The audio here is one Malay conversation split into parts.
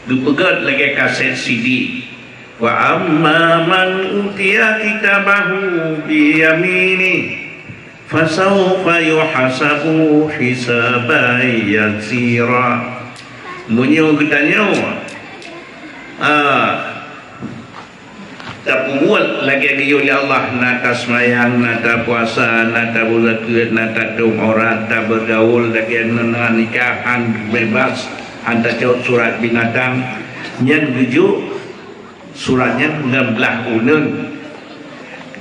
Gepegat lagi kaset CD. Wa amma man utiya kitabahu biyamini fasawfa yuhasabu hisaban yasira. Munyo katanya tak buat lagi oleh Allah nata semayang, nata puasa, nata zakat, nata dom orang, nata bergaul lagi nikahan bebas, hantar jauh surat binatang yang tujuh suratnya 16 unun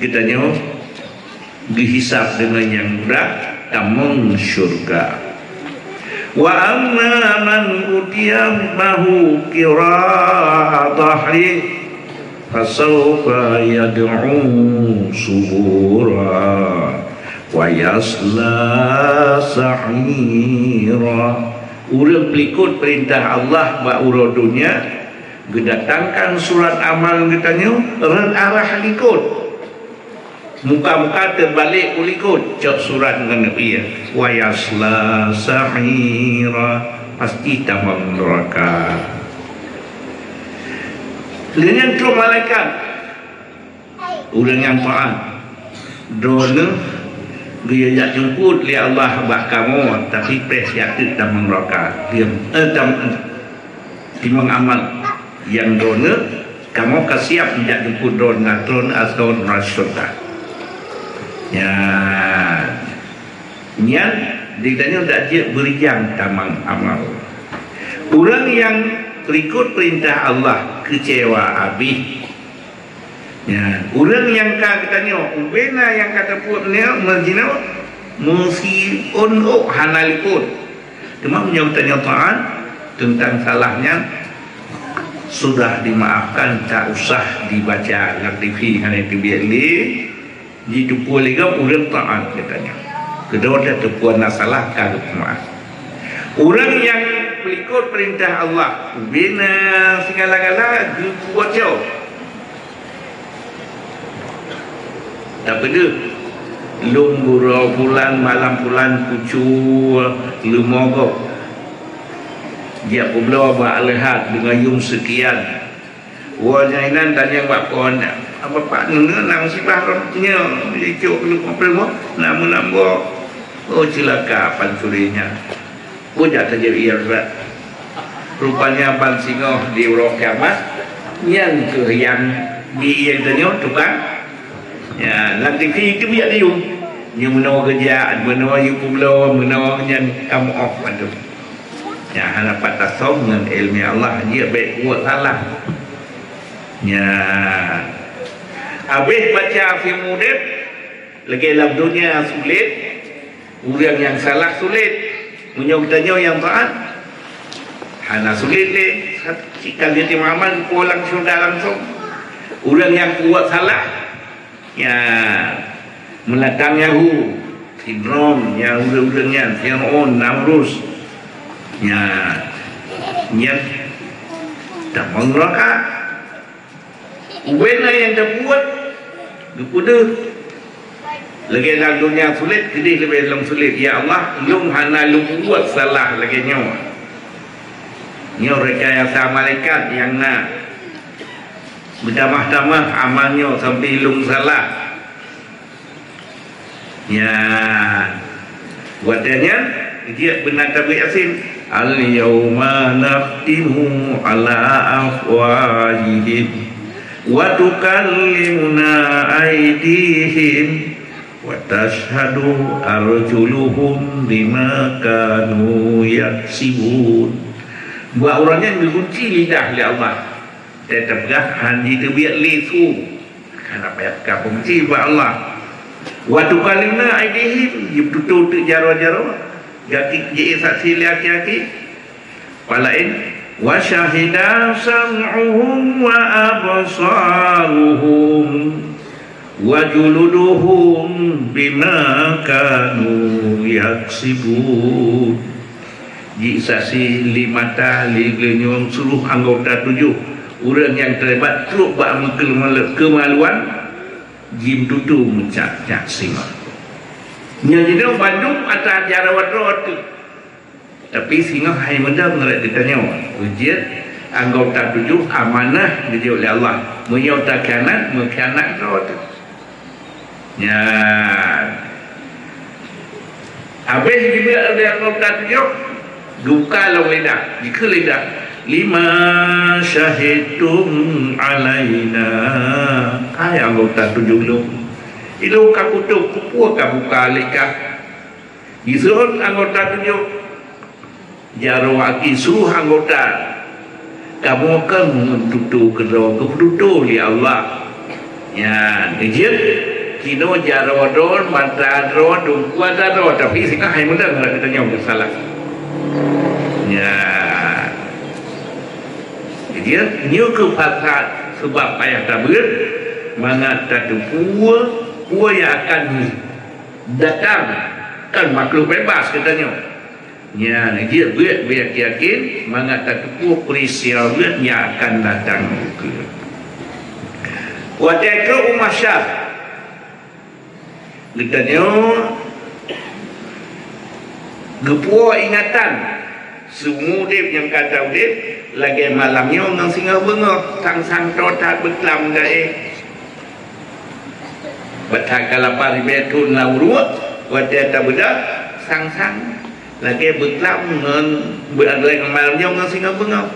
kitanya dihisap dengan yang berat tamung syurga. Wa amma man utiya bahu qira'a dhahri fasawfa yad'u subura wa yasla sa'ira. Urang pelikut perintah Allah ba urang dunia gedatangkan surat amal katanya arah likut muka-muka terbalik ulikut cok surat dengan dia wa yasla sa'ira pasti tamang neraka. Dengan tu malaikat orang yang taat dona dia jak jemput li Allah bak kamu tapi persiapan tamang neraka dia timang amal yang dona kamu kasiap tidak jemput dona tron asdon rasulta ya nyan ditanya tak dia beriang tamang amal. Orang yang ikut perintah Allah kecewa habis ya. Orang yang katanya ubena yang kata putnya merjina musiun hanalikut cuma menyebutnya taat tentang salahnya sudah dimaafkan, tak usah dibaca nak TV kan itu biarli di tupu lagi urang taat katanya. Kedua dah tupuan salah kalau maaf. Orang yang ikut perintah Allah bina segala-gala buat jauh. Tak benda lum burau bulan malam bulan kucu lumogok dia pula buat lehat dengan yung sekian wajainan dan yang buat pohon apa pak nuna nang sibah rohnya dicuk lu apa namun nambah oh celaka pancurinya punya terjadi irat rupanya pan singoh di urok kiamat yang ke yang di yang tanya tukang ya nanti itu biar dia yang menawa kerjaan menawa you pula menawa yang kamu off padu ya harapan tasawuf dengan ilmu Allah dia baik buat salah ya habis baca fi murid lagi dalam dunia sulit orang yang salah sulit menyebutnya yang taat hana sulit le jika dia timaman pulang sudah langsung orang yang buat salah ya melatang Yahu Ibram yang orang-orangnya Fir'aun Namrus ya nyat tak mengeraka ubena yang dah buat kepada lagi dalam dunia sulit jadi lebih dalam sulit ya Allah lung hana lung buat salah lagi nyawa rekayasa malaikat yang nak berdamah-damah amalnya sampai lung salah ya buatnya dia benar tabi Yasin al-yawma nakhtimu ala afwahihim wa tukallimuna aydihim wa tashhadu arjuluhum bima kanu yaksibun. Buat orangnya dikunci lidah oleh Allah tetap gahan itu biar lesu kenapa ya kapunci buat Allah wa tukallimuna aydihim yututu jaro-jaro gati je saksi laki-laki walain wa syahida sam'uhum wa absaruhum wa juluduhum bima kanu yaksibun. Ji saksi limata ligenyong seluruh anggota 7 orang yang terlibat teruk bak kemaluan jim tutu mencak singa nya jadi Bandung atas jarawat rot tapi singa hai mendam ngerak ditanya ujian anggota 7 amanah gitu oleh Allah. Menyota khianat, mengkhianat roh tu. Ya. Habis juga oleh anggota 7 duka lawan lidah. Jika lidah lima syahidum alaina. Hai anggota 7 lu. Ilu kakutuk kupua kabuka alikah. Disuruh anggota 7 jarwaki suruh anggota kamu akan mentutu kedua kebutuh li Allah ya dijit kino jarwadon matadro dum kuadro tapi singkah hai mudah kalau kita nyawa salah ya dijit nyu ke pasat sebab payah tabir mana tatu pua yang akan datang kan makhluk bebas katanya. Ya, dia buat yakin mengatakan peristiwa yang akan datang juga. Wadaka umasyar. Ditanya gepua ingatan semua dia yang kata dia lagi malamnya ngang singa bengok sang totat betlam dah Batakala paribetun laurut wadata budak sang lagi berkelam dengan berada malamnya dengan singa bengau.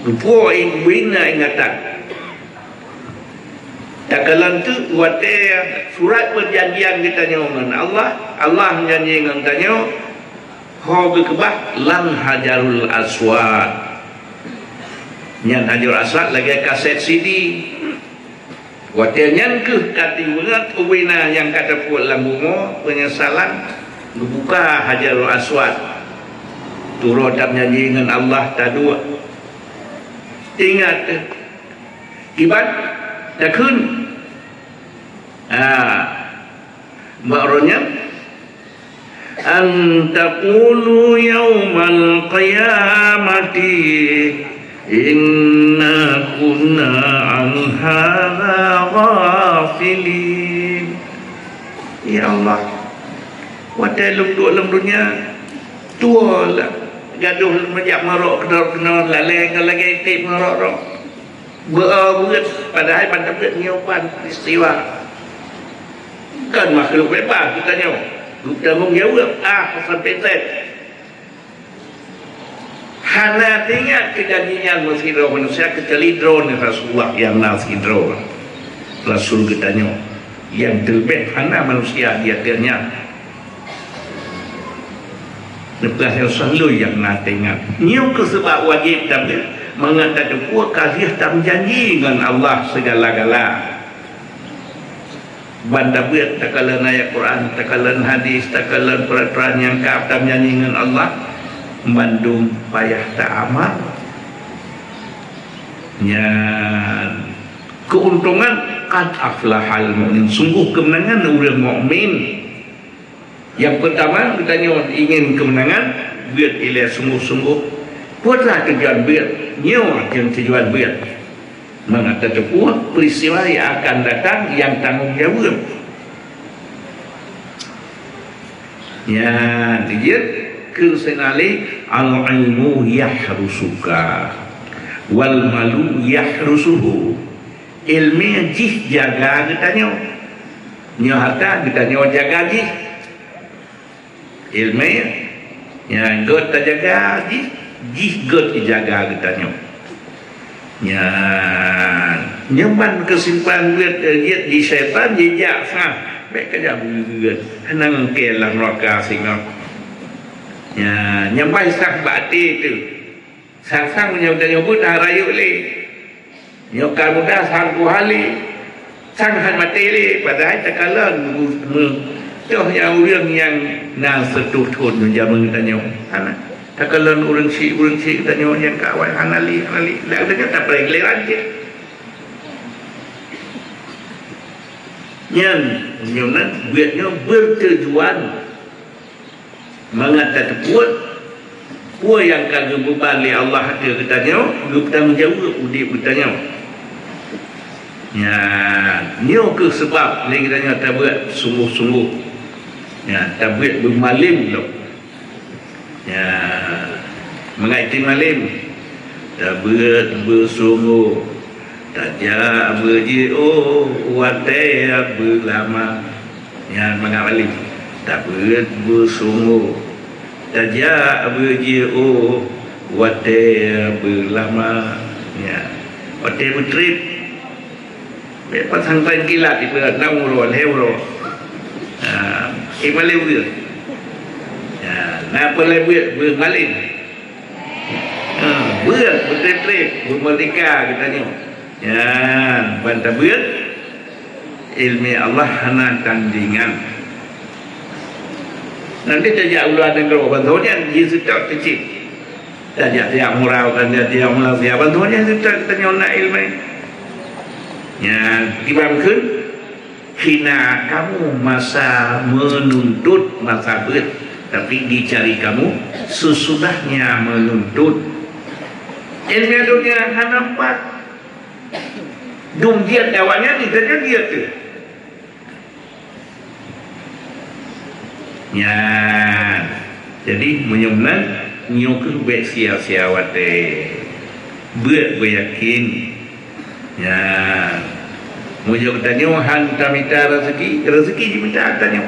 Lupa bina ingatan. Tak kalan tu surat perjanjian kita dengan Allah menjanji dengan tanya ho berkebah lan hajarul aswad. Nyan hajarul aswad lagi kaset CD. Watianyan ke kati berat uwina yang kata puat lambumo penyesalan membuka Hajarul Aswad turut dan nyanyi dengan Allah tadua ingat kibat takun makronya antaqulu yaumal qiyamati inna kunna an hadha ghafilin. Ya Allah, wadai lum dunia tua lah gaduh majak marok kena lalai lagi tip marok berat padahal pada nyopan peristiwa kan makhluk bebas kita nyaw kita mengjawab sampai set hana ingat kejadian masih manusia kecuali drone Rasulullah yang nasi drone Rasul katanya yang terlebih hana manusia dia ternyata lepas yang selalu yang nak ingat nyium ke sebab wajib tapi mengatakan kuat kasih tak janji dengan Allah segala-gala banda buat takalan ayat Quran takalan hadis takalan peraturan yang kau tak janji dengan Allah bandung payah tak amal yang keuntungan qad aflahal mu'min sungguh kemenangan orang mukmin. Yang pertama kita ingin kemenangan buat ilah sungguh-sungguh buatlah tujuan buat nyawa yang tujuan buat mengatakan kuat peristiwa yang akan datang yang tanggung jawab ya dia kesenali al-ilmu yahrusuka wal malu yahrusuhu ilmu jih jaga katanya nyo harta katanya jaga jih ilmu ya god tak jaga jih god jaga katanya ya nyaman kesimpan duit dia di syaitan jejak sah baik kerja buat henang kelang neraka singa ya nyampai sang bati tu sang punya udah nyebut harayu le nyokar muda sang kuhali sang han mati le padahal takalan toh yang orang yang nak setuh thun zaman tanya ana takalan orang si tanya yang kawan hanali lah dia tak boleh geleran je nyona buatnya bertujuan mengatakan puan yang kagum beban oleh Allah dia katanya bertanggung jawab udip bertanya ya nyo ke sebab ni katanya tak buat sungguh-sungguh ya tak buat bermalim loh ya mengaiti malim tabet bersungguh tajak berjiu watai berlama yang mengalim tabet bersungguh tajak berjiu watai berlama ya watai bertrip lepas sampai kilat itu 6 euro malim dia nak pelebut bermalim bertrip bermerdeka katanya ya bantah beut ilmi Allah hana tandingan nanti tajak ulah dan kalau bantuannya dia sudah kecil tajak dia murau kan dia murau dia bantuannya sudah katanya nak ilmu ya kibam kun hina kamu masa menuntut masa beut tapi dicari kamu sesudahnya menuntut ilmu dunia hana empat dung dia awalnya ni saja dia tu ya jadi menyemnan nyokul baik sia-sia wate buat beryakin ya munyok tanya han tamita rezeki diminta tanya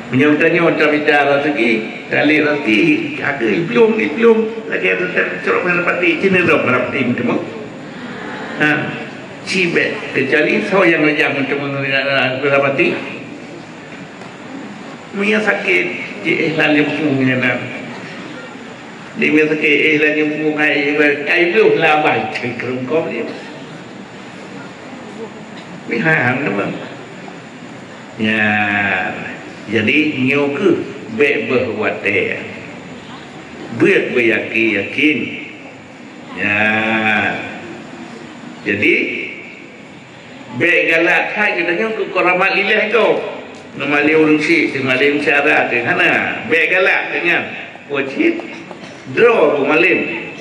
munyok tanya tamita rezeki kali rezeki ada belum lagi ada cerok merapati cenderung merapati macam cibet kecuali saya yang lejang untuk merapati punya sakit ihlan yang punya nak dia punya sakit ihlan yang punya kai belum labai kai kerungkop dia ini hang nama ya jadi nyoke baik berwate buat beryakin ya jadi baik galak kai katanya ke koramat lilah kau Namali urungsi, malim cara dengan mana? Baik galak dengan wajib draw malim.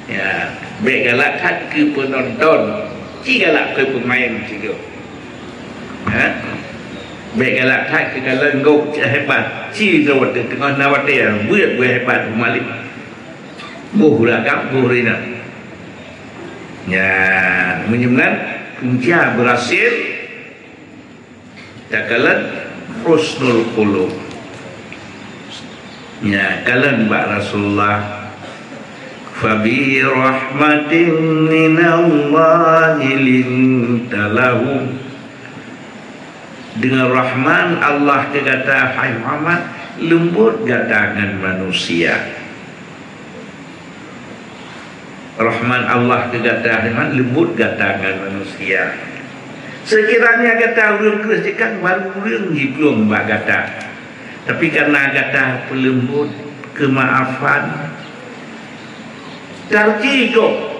Ya, baik galak kat ke penonton, ci galak ke pemain juga. Baik galak kat ke kalau ngok hebat, ci draw dengan nawat dia, buat hebat malim. Buhlah kau buhrina. Ya, menyemnan punca berhasil takalan husnul qulub ya kalan mbak Rasulullah fabi rahmatin minallahi lintalahu dengan rahman Allah kata hai Muhammad lembut gatangan manusia Rahman Allah kegatangan lembut gatangan manusia. Sekiranya kata urang keresikan baru urang belum mbak gata. Tapi karena kata pelembut kemaafan tarjigo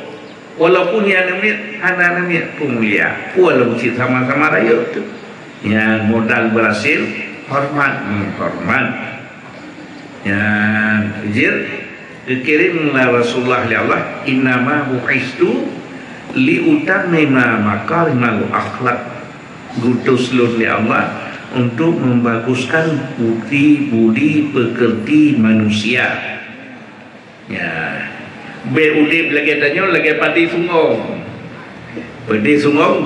walaupun yang namanya pemulia walaupun sama-sama raya tu yang modal berhasil hormat menghormat yang jir dikirimlah Rasulullah ya Allah innama bu'istu liutammima makarimal akhlak gutus lun ya Allah untuk membaguskan budi pekerti manusia ya beudip lagi tanya lagi padi sungong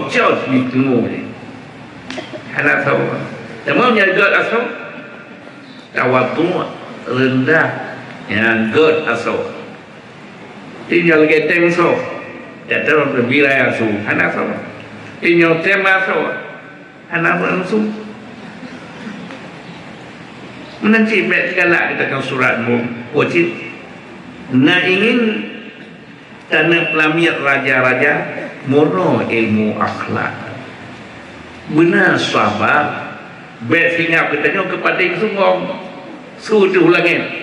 jos di tunggu ni anak tahu temu nyaga asal tawatu rendah yang good asal tinggal lagi tem so tak terus berbirai asu anak so tinggal tem asal anak langsung menanti baik galak kita kan suratmu wajib nak ingin tanah pelamir raja-raja murno ilmu akhlak benar sabar baik singap kita kepada yang sungguh suruh ulangin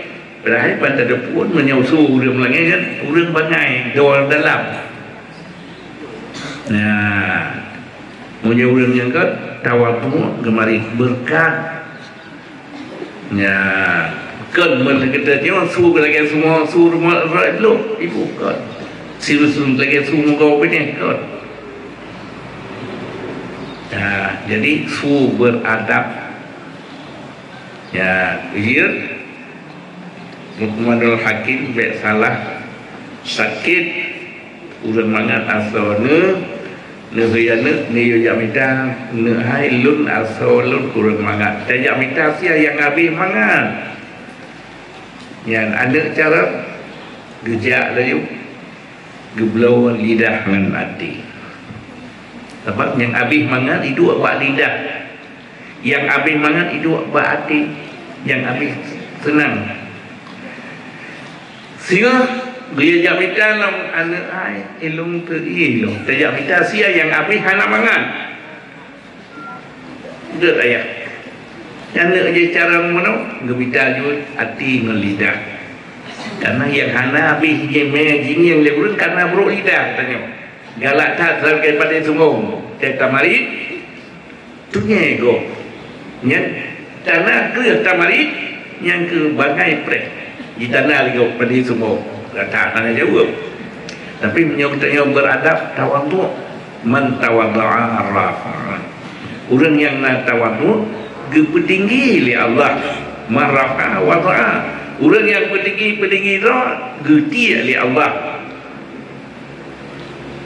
berakhir pada pun menyusu dia melangit kan urang bangai jual dalam nah punya urang yang kat tawatu gemari berkat ya kan mereka kita tengok suruh lagi semua suruh rumah belum ibu kan suruh lagi suruh kau punya kan nah jadi suruh beradab ya iya Luqmanul Hakim baik salah sakit urang mangat asone Nehuyana niyo jamita nehai lun asolun kurang mangat. Tajak mita sia yang habis mangat. Yang ada cara gejak layu geblau lidah dengan hati. Sebab yang habis mangat itu buat lidah. Yang habis mangat itu buat hati. Yang habis senang. Sehingga dia jamita long anak ai ilung teri long tajak mita sia yang habis hana mangan det ayah yang nak je cara mana gebita jut hati dengan lidah karena yang hana habis je gini yang leburun karena buruk lidah tanya galak tak sampai pada semua tamari tunya go yang karena ke tamari yang ke bagai pre di tanah lagi pada semua tak tanya jawab. Tapi menyokotnya beradab tawadhu man tawadha'a rafa'a. Orang yang nak tawadhu bertinggi li Allah marafa'a wada'a. Orang yang bertinggi dah geti li Allah.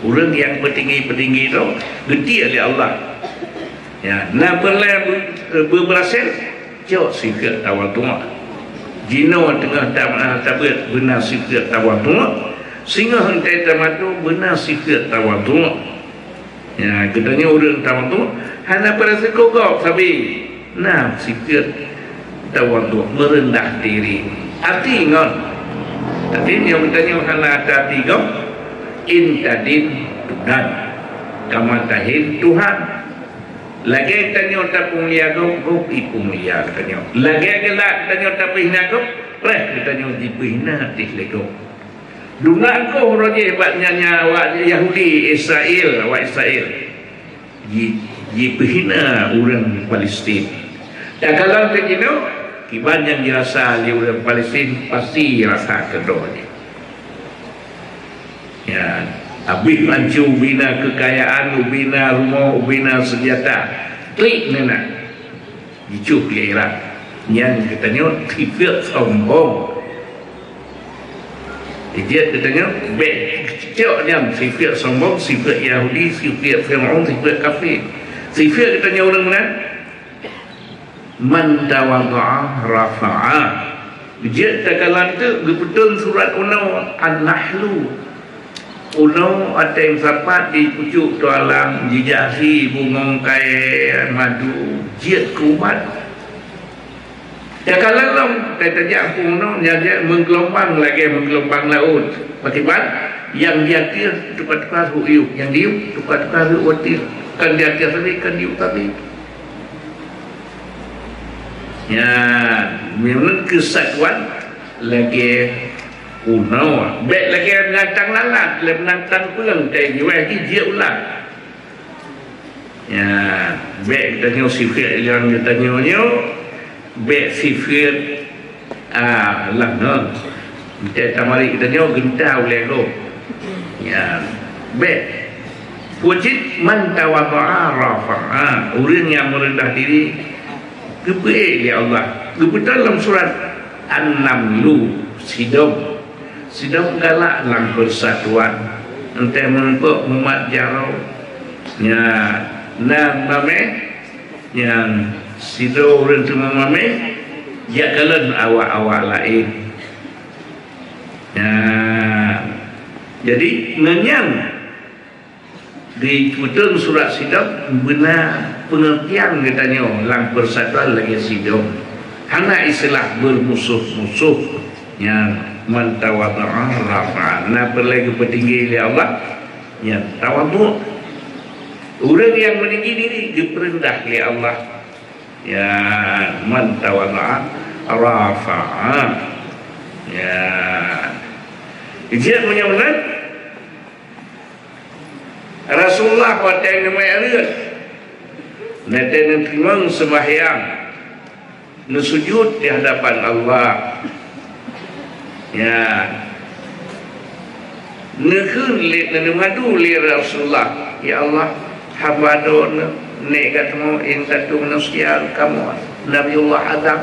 Orang yang bertinggi dah geti li Allah. Ya, nak berhasil jauh sikit tawadhu. Jino tengah tabat benar sifat tawadhu sehingga hentai tawadhu benar sifat tawadhu. Ya, katanya orang tawadhu hanya perasa kokok tapi nah sifat tawadhu merendah diri. Hati ngon. Tapi yang katanya hanya hati kau intadin Tuhan kama tahil Tuhan. Lagi tanya tapung liago go ipung liag tanya. Lagi gelak tanya tapung liago reh tanya dipihna tih lego. Duna ko roje hebatnya nyawa Yahudi Israel wa Israel. Dipihna orang Palestin. Dan kalau begini kiban yang dirasa oleh orang Palestin pasti rasa kedonya. Ya. Habis hancur bina kekayaan, bina rumah, bina senjata. Klik nena. Dicuh ke Iraq. Yang katanya sifat sombong. Dia katanya kecilnya sifat sombong, sifat Yahudi, sifat Fir'aun, sifat kafir. Sifat katanya orang mana? Man tawadha'a rafa'a. Dia takalan tu betul surat Unau An-Nahlu. Uno ada yang sapat di pucuk tualang jijasi bungong kai madu jiat kuat. Ya kalau long tajak puno nyajak menggelombang lagi menggelombang laut. Akibat yang dia tir tukar-tukar huyuk, yang diuk tukar-tukar hutir. Kan dia tir tadi kan diuk tadi. Ya, memang kesatuan lagi Uno, baik lagi menantang lalat, menantang pulang dari jiwa dia ulang. Ya, baik tanya sifat yang dia tanya baik sifat langan. Kita tamari kita tanya gentau lego. Ya, baik. Wajib man tawadha'a rafa'a. Orang yang merendah diri kebaik ya Allah. Kebetulan dalam surat An-Namlu Sidom galak dalam persatuan entah menumpuk umat jarau ya nak mame yang sido orang tu mame ya kalian awak-awak lain ya jadi ngenyang di kutun surat Sidom benar pengertian katanya dalam persatuan lagi Sidom hanya istilah bermusuh-musuh yang man tawadha'a rafa'a. Nah perlagi petinggi oleh Allah ya tawadhu. Orang yang meninggi diri diperendah oleh Allah ya man tawadha'a rafa'a. Ya dia menyebutkan Rasulullah pada yang namanya ada nanti terima sembahyang sujud di hadapan Allah. Ya, nekun lihat mengadu lihat Rasulullah. Ya Allah, hamba don nek katmu in satu manusia kamu Nabiullah Adam.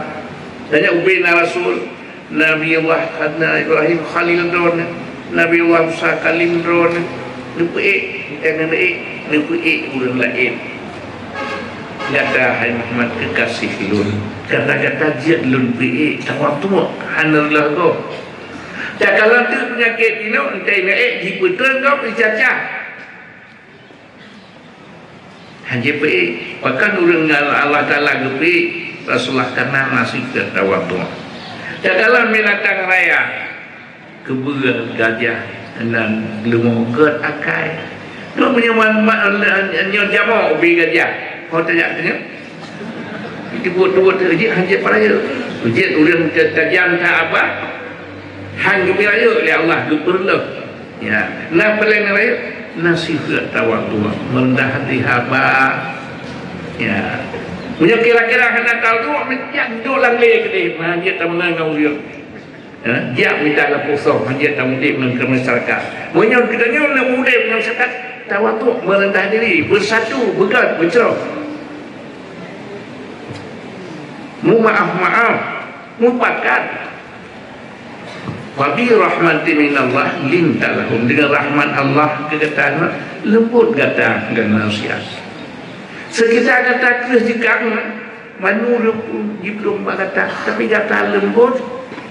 Tanya ubina Rasul Nabi Allah Ibrahim Khalil drone, Nabi Allah Musa Kalim drone, lupa jangan lupa ulang lain. Kata hai Muhammad kekasih lun, kata-kata jid lun tawak tu hanarlah kau. Tak kalau tu penyakit ini, entah jika betul kau dicacah. Hanya bahkan orang Allah Ta'ala gepi Rasulullah kenal nasib tawak tu. Tak kalau binatang raya keberat gajah dan lemah ket akai. Kau punya jamak ubi gajah. Kau tanya, itu buat ujian hanya peraya. Ujian orang tajam tak apa. Hang peraya oleh Allah geperlah. Ya, nak paling raya nasihat tawak tua merendah hati haba. Ya, punya kira-kira hendak tahu tu macam dolang le ke dia. Dia tak mengenal dia. Dia minta la pusau, dia tak mudi dengan masyarakat. Punya kitanya nak mudi dengan masyarakat. Tawak tu merendah diri, bersatu, begat, bercerah. Mu maaf, mu pakat. Wabi rahmati minallah lintalahum, dengan rahmat Allah kekatan lembut kata dengan nasihat. Sekitar kata keras jika manurung jiplum kata, tapi kata lembut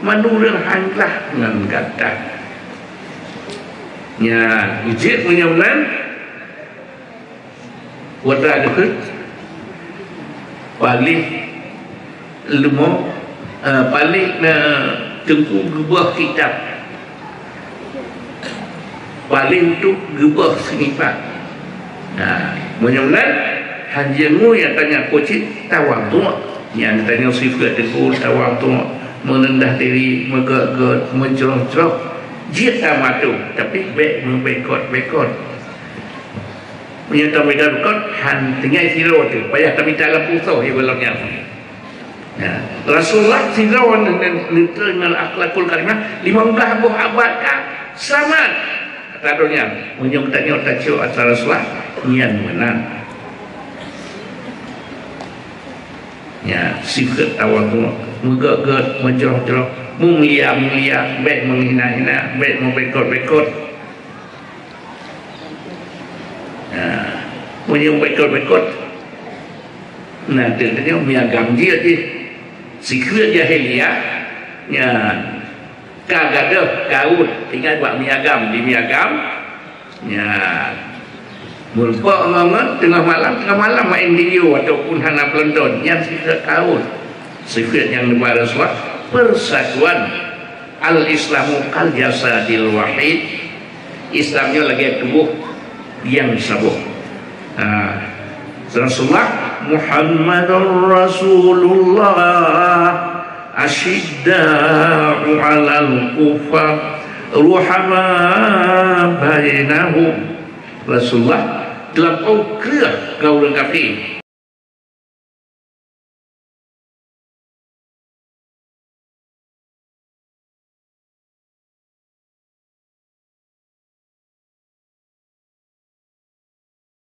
manurung hanglah dengan kata. Ya, ijit menyamlan wada dekat balik lemo balik na tengku gebah kitab balik untuk gebah senipat. Nah, menyamlan hanjamu yang tanya kocit tawadu, yang tanya sifat dekul tawadu, merendah diri, megak-gak, mencerah-cerah. Jika matu, tapi baik bekot. Menyata bekot, han tinggal siro tu, payah tapi tak lampu tau, belaknya. Rasulullah siro dengan akhlakul karimah 15 abad kah selamat. Tadonya, menyong tanya tacio atas Rasulullah, nian menang. Ya, sifat awal tu, megak-gak, mencerah-cerah. Mulia, baik menghina-hina, baik membekot-bekot. Punya bekot-bekot. Nah, dia miagam dia je. Secret jahiliyah. Ya, kagadah, kaud. Tinggal buat miagam, di miagam. Ya, mulpak ngongot tengah malam main video ataupun hana pelonton. Yang secret kaud. Secret yang dibuat Rasulullah. Persatuan al-Islamu kal jasadil wahid. Islamnya lagi tubuh yang sabuh. Rasulullah Muhammadur Rasulullah asyidda'u 'alal kufar ruhama bainahum. Rasulullah terlampau keras kau orang kafir,